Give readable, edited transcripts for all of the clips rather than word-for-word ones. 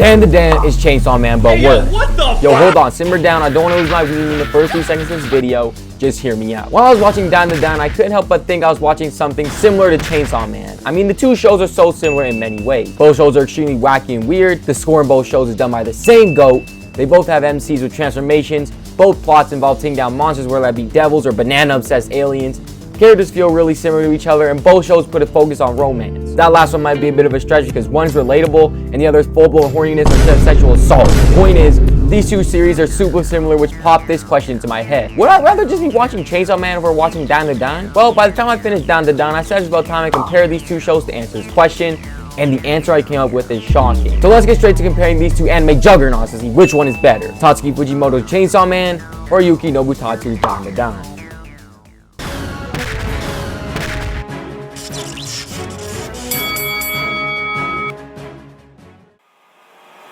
DanDaDan is Chainsaw Man, but worse. What the Yo, hold on, simmer down. I don't want to lose my meaning in the first 3 seconds of this video. Just hear me out. While I was watching DanDaDan, I couldn't help but think I was watching something similar to Chainsaw Man. I mean, the two shows are so similar in many ways. Both shows are extremely wacky and weird. The score in both shows is done by the same GOAT. They both have MCs with transformations. Both plots involve taking down monsters, whether that be devils or banana-obsessed aliens. Characters feel really similar to each other, and both shows put a focus on romance. That last one might be a bit of a stretch because one is relatable and the other is full-blown horniness instead of sexual assault. The point is, these two series are super similar, which popped this question into my head. Would I rather just be watching Chainsaw Man over watching DanDaDan? Well, by the time I finished DanDaDan, I said it was about time I compared these two shows to answer this question, and the answer I came up with is shocking. So let's get straight to comparing these two anime juggernauts to see which one is better. Tatsuki Fujimoto's Chainsaw Man or Yuki Nobutatsu's DanDaDan.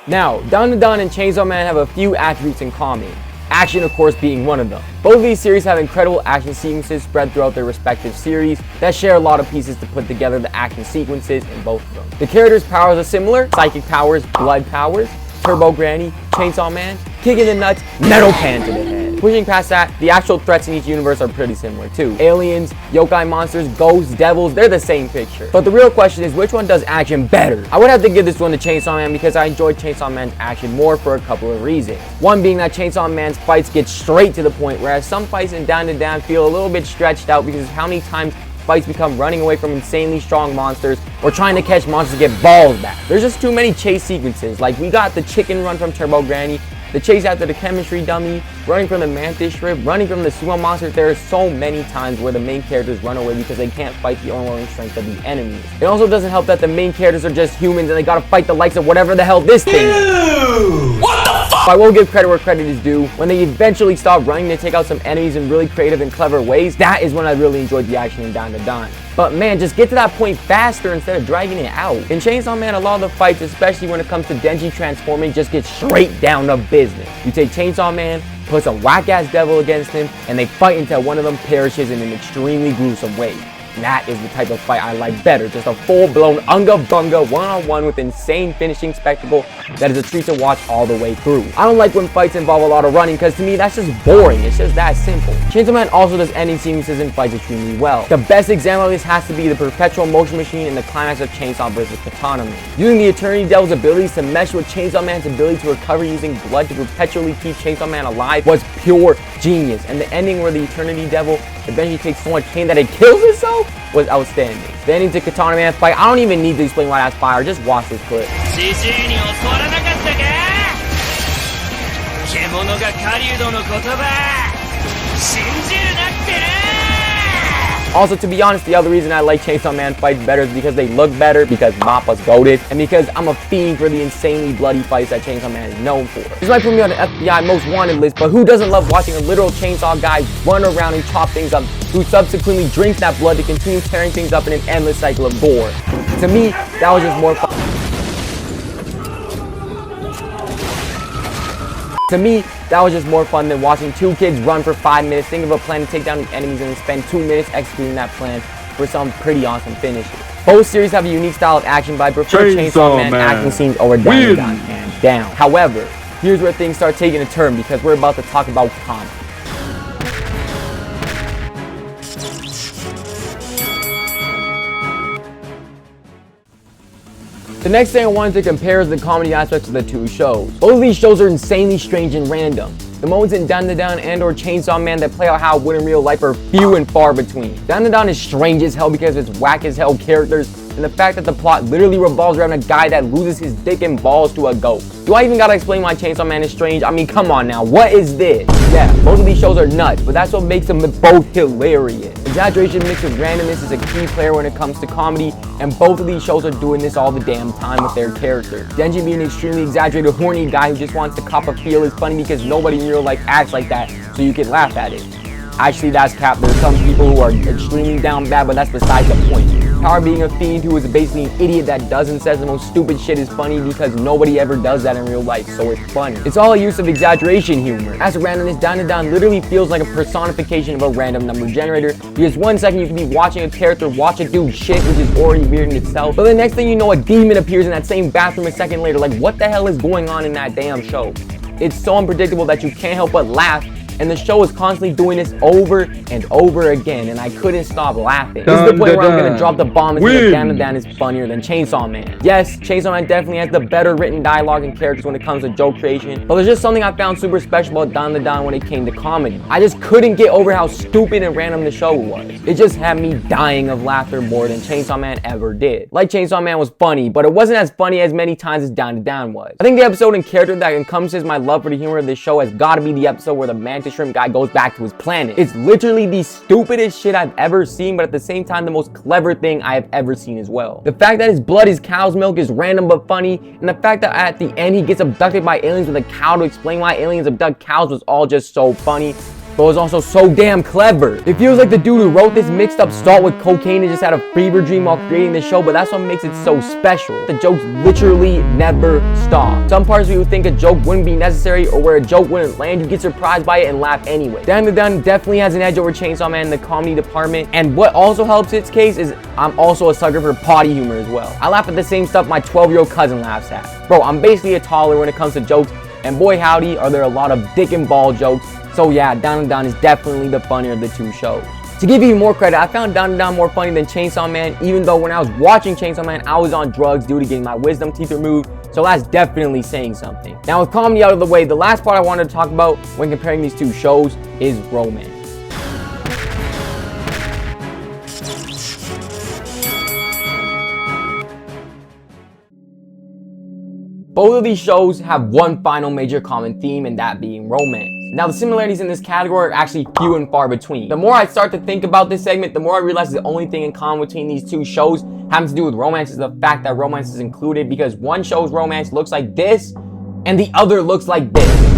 Now, DanDaDan and Chainsaw Man have a few attributes in common. Action, of course, being one of them. Both of these series have incredible action sequences spread throughout their respective series that share a lot of pieces to put together the action sequences in both of them. The characters' powers are similar: psychic powers, blood powers, Turbo Granny, Chainsaw Man, kick in the nuts, metal pan to the head. Pushing past that, the actual threats in each universe are pretty similar too. Aliens, yokai monsters, ghosts, devils, they're the same picture. But the real question is, which one does action better? I would have to give this one to Chainsaw Man because I enjoyed Chainsaw Man's action more for a couple of reasons. One being that Chainsaw Man's fights get straight to the point, whereas some fights in DanDaDan feel a little bit stretched out because of how many times fights become running away from insanely strong monsters or trying to catch monsters to get balls back. There's just too many chase sequences. Like, we got the chicken run from Turbo Granny, the chase after the chemistry dummy, running from the mantis shrimp, running from the sumo monster. There are so many times where the main characters run away because they can't fight the overwhelming strength of the enemies. It also doesn't help that the main characters are just humans and they gotta fight the likes of whatever the hell this thing is. What the fuck? I will give credit where credit is due. When they eventually stop running to take out some enemies in really creative and clever ways, that is when I really enjoyed the action in DanDaDan. But man, just get to that point faster instead of dragging it out. In Chainsaw Man, a lot of the fights, especially when it comes to Denji transforming, just get straight down to business. You take Chainsaw Man, put some whack-ass devil against him, and they fight until one of them perishes in an extremely gruesome way. And that is the type of fight I like better. Just a full-blown unga-bunga one-on-one with insane finishing spectacle that is a treat to watch all the way through. I don't like when fights involve a lot of running because to me that's just boring. It's just that simple. Chainsaw Man also does ending sequences and fights extremely well. The best example of this has to be the perpetual motion machine in the climax of Chainsaw vs. Katana Man. Using the Eternity Devil's abilities to mesh with Chainsaw Man's ability to recover using blood to perpetually keep Chainsaw Man alive was pure genius. And the ending where the Eternity Devil eventually takes so much pain that it kills itself was outstanding. The ending to Katana Man fight, I don't even need to explain why that's fire, just watch this clip. Also, to be honest, the other reason I like Chainsaw Man fights better is because they look better, because Mappa's goated, and because I'm a fiend for the insanely bloody fights that Chainsaw Man is known for. This might put me on the FBI most wanted list, but who doesn't love watching a literal chainsaw guy run around and chop things up, who subsequently drinks that blood to continue tearing things up in an endless cycle of gore? To me, that was just more fun. To me, that was just more fun than watching two kids run for 5 minutes, think of a plan to take down the enemies, and then spend 2 minutes executing that plan for some pretty awesome finishes. Both series have a unique style of action, but I prefer Chainsaw Man action scenes over DanDaDan, hands down. However, here's where things start taking a turn because we're about to talk about comedy. The next thing I wanted to compare is the comedy aspects of the two shows. Both of these shows are insanely strange and random. The moments in DanDaDan and or Chainsaw Man that play out how it would in real life are few and far between. DanDaDan is strange as hell because of its whack as hell characters and the fact that the plot literally revolves around a guy that loses his dick and balls to a goat. Do I even gotta explain why Chainsaw Man is strange? I mean, come on now, what is this? Yeah, both of these shows are nuts, but that's what makes them both hilarious. Exaggeration mixed with randomness is a key player when it comes to comedy, and both of these shows are doing this all the damn time with their characters. Denji being an extremely exaggerated, horny guy who just wants to cop a feel is funny because nobody in real life acts like that, so you can laugh at it. Actually, that's cap. There's some people who are extremely down bad, but that's besides the point. Power being a fiend who is basically an idiot that does and says the most stupid shit is funny because nobody ever does that in real life, so it's funny. It's all a use of exaggeration humor. As for randomness, DanDaDan literally feels like a personification of a random number generator, because 1 second you can be watching a character watch a dude shit, which is already weird in itself, but the next thing you know, a demon appears in that same bathroom a second later. Like, what the hell is going on in that damn show? It's so unpredictable that you can't help but laugh, and the show is constantly doing this over and over again, and I couldn't stop laughing. This is the point where I'm gonna drop the bomb and say that DanDaDan is funnier than Chainsaw Man. Yes, Chainsaw Man definitely has the better written dialogue and characters when it comes to joke creation, but there's just something I found super special about DanDaDan when it came to comedy. I just couldn't get over how stupid and random the show was. It just had me dying of laughter more than Chainsaw Man ever did. Like, Chainsaw Man was funny, but it wasn't as funny as many times as DanDaDan was. I think the episode and character that encompasses my love for the humor of this show has gotta be the episode where the mantis shrimp guy goes back to his planet. It's literally the stupidest shit I've ever seen, but at the same time the most clever thing I have ever seen as well. The fact that his blood is cow's milk is random but funny, and the fact that at the end he gets abducted by aliens with a cow to explain why aliens abduct cows was all just so funny, but was also so damn clever. It feels like the dude who wrote this mixed up salt with cocaine and just had a fever dream while creating the show, but that's what makes it so special. The jokes literally never stop. Some parts where you think a joke wouldn't be necessary or where a joke wouldn't land, you get surprised by it and laugh anyway. DanDaDan definitely has an edge over Chainsaw Man in the comedy department, and what also helps its case is I'm also a sucker for potty humor as well. I laugh at the same stuff my 12-year-old cousin laughs at. Bro, I'm basically a toddler when it comes to jokes, and boy howdy are there a lot of dick and ball jokes. So yeah, DanDaDan is definitely the funnier of the two shows. To give you more credit, I found DanDaDan more funny than Chainsaw Man, even though when I was watching Chainsaw Man, I was on drugs due to getting my wisdom teeth removed, so that's definitely saying something. Now with comedy out of the way, the last part I wanted to talk about when comparing these two shows is romance. Both of these shows have one final major common theme, and that being romance. Now, the similarities in this category are actually few and far between. The more I start to think about this segment, the more I realize the only thing in common between these two shows having to do with romance is the fact that romance is included, because one show's romance looks like this, and the other looks like this.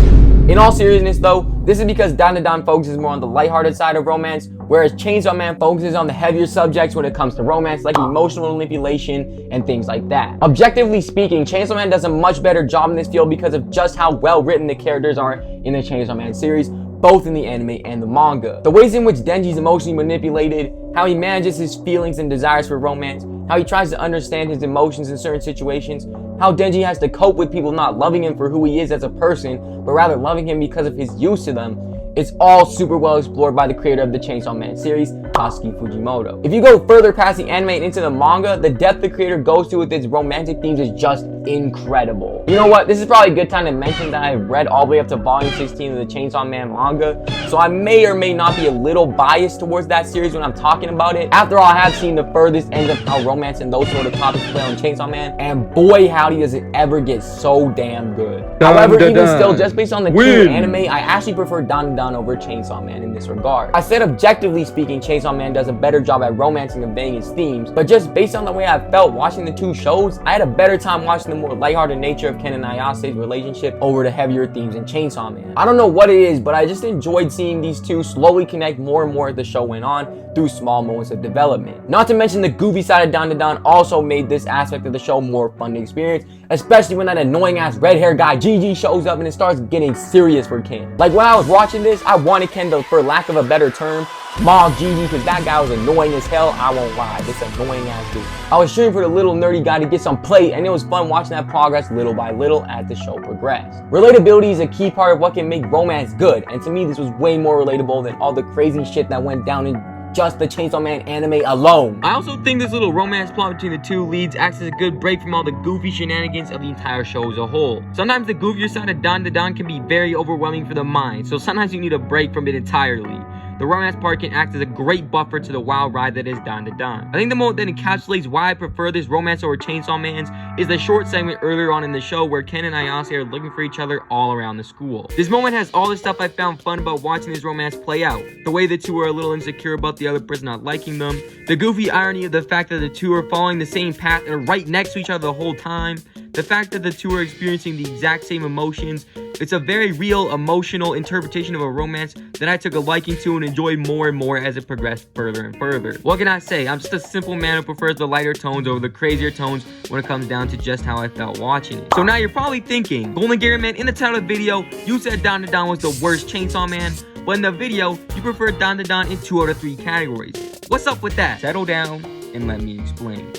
In all seriousness though, this is because DanDaDan focuses more on the lighthearted side of romance, whereas Chainsaw Man focuses on the heavier subjects when it comes to romance, like emotional manipulation and things like that. Objectively speaking, Chainsaw Man does a much better job in this field because of just how well written the characters are in the Chainsaw Man series, both in the anime and the manga. The ways in which Denji's emotionally manipulated, how he manages his feelings and desires for romance, how he tries to understand his emotions in certain situations, how Denji has to cope with people not loving him for who he is as a person, but rather loving him because of his use to them. It's all super well explored by the creator of the Chainsaw Man series, Tatsuki Fujimoto. If you go further past the anime and into the manga, the depth the creator goes to with its romantic themes is just incredible. You know what? This is probably a good time to mention that I've read all the way up to volume 16 of the Chainsaw Man manga, so I may or may not be a little biased towards that series when I'm talking about it. After all, I have seen the furthest ends of how romance and those sort of topics play on Chainsaw Man, and boy howdy does it ever get so damn good. However, even still, just based on the two anime, I actually prefer DanDaDan over Chainsaw Man in this regard. I said objectively speaking, Chainsaw Man does a better job at romancing and conveying its themes, but just based on the way I felt watching the two shows, I had a better time watching the more lighthearted nature of Ken and Ayase's relationship over the heavier themes in Chainsaw Man. I don't know what it is, but I just enjoyed seeing these two slowly connect more and more as the show went on through small moments of development. Not to mention the goofy side of DanDaDan also made this aspect of the show more fun to experience, especially when that annoying ass red hair guy Gigi shows up and it starts getting serious for Ken. Like when I was watching this, I wanted Ken to, for lack of a better term, mob Gigi, because that guy was annoying as hell. I won't lie, this annoying ass dude. I was cheering for the little nerdy guy to get some play, and it was fun watching that progress little by little as the show progressed. Relatability is a key part of what can make romance good, and to me this was way more relatable than all the crazy shit that went down in just the Chainsaw Man anime alone. I also think this little romance plot between the two leads acts as a good break from all the goofy shenanigans of the entire show as a whole. Sometimes the goofier side of DanDaDan can be very overwhelming for the mind, so sometimes you need a break from it entirely. The romance part can act as a great buffer to the wild ride that is DanDaDan. I think the moment that encapsulates why I prefer this romance over Chainsaw Man's is the short segment earlier on in the show where Ken and Ayase are looking for each other all around the school. This moment has all the stuff I found fun about watching this romance play out. The way the two are a little insecure about the other person not liking them, the goofy irony of the fact that the two are following the same path and are right next to each other the whole time, the fact that the two are experiencing the exact same emotions, It's a very real, emotional interpretation of a romance that I took a liking to and enjoyed more and more as it progressed further and further. What can I say? I'm just a simple man who prefers the lighter tones over the crazier tones when it comes down to just how I felt watching it. So now you're probably thinking, Golden Gary Man, in the title of the video, you said DanDaDan was the worst Chainsaw Man, but in the video, you preferred DanDaDan in 2 out of 3 categories. What's up with that? Settle down and let me explain.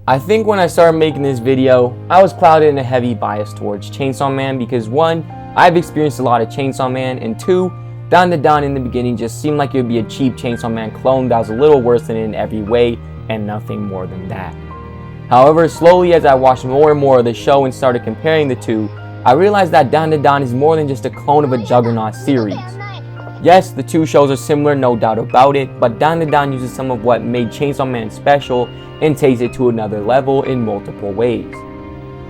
I think when I started making this video, I was clouded in a heavy bias towards Chainsaw Man because 1, I've experienced a lot of Chainsaw Man, and 2, DanDaDan in the beginning just seemed like it would be a cheap Chainsaw Man clone that was a little worse than it in every way and nothing more than that. However, slowly as I watched more and more of the show and started comparing the two, I realized that DanDaDan is more than just a clone of a Juggernaut series. Yes, the two shows are similar, no doubt about it, but DanDaDan uses some of what made Chainsaw Man special and takes it to another level in multiple ways.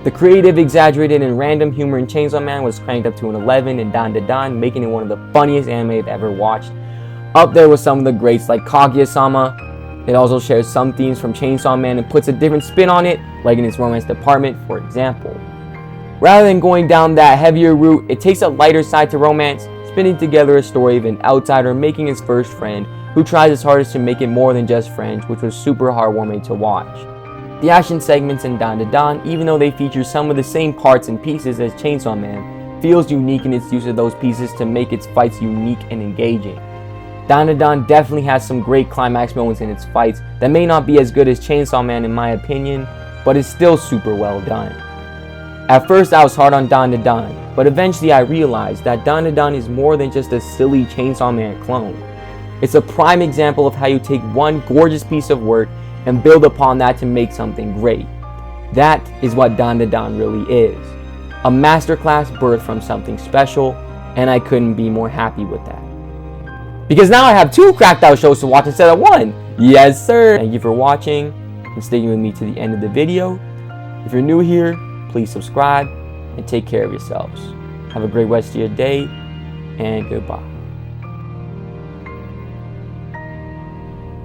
The creative, exaggerated, and random humor in Chainsaw Man was cranked up to an 11 in DanDaDan, making it one of the funniest anime I've ever watched. Up there with some of the greats like Kaguya-sama. It also shares some themes from Chainsaw Man and puts a different spin on it, like in its romance department, for example. Rather than going down that heavier route, it takes a lighter side to romance, spinning together a story of an outsider making his first friend who tries his hardest to make it more than just friends, which was super heartwarming to watch. The action segments in DanDaDan, even though they feature some of the same parts and pieces as Chainsaw Man, feels unique in its use of those pieces to make its fights unique and engaging. DanDaDan definitely has some great climax moments in its fights that may not be as good as Chainsaw Man in my opinion, but is still super well done. At first I was hard on DanDaDan, but eventually I realized that DanDaDan is more than just a silly Chainsaw Man clone. It's a prime example of how you take one gorgeous piece of work and build upon that to make something great. That is what DanDaDan really is. A masterclass birthed from something special, and I couldn't be more happy with that. Because now I have 2 cracked out shows to watch instead of 1. Yes sir! Thank you for watching and sticking with me to the end of the video. If you're new here, please subscribe and take care of yourselves. Have a great rest of your day, and goodbye.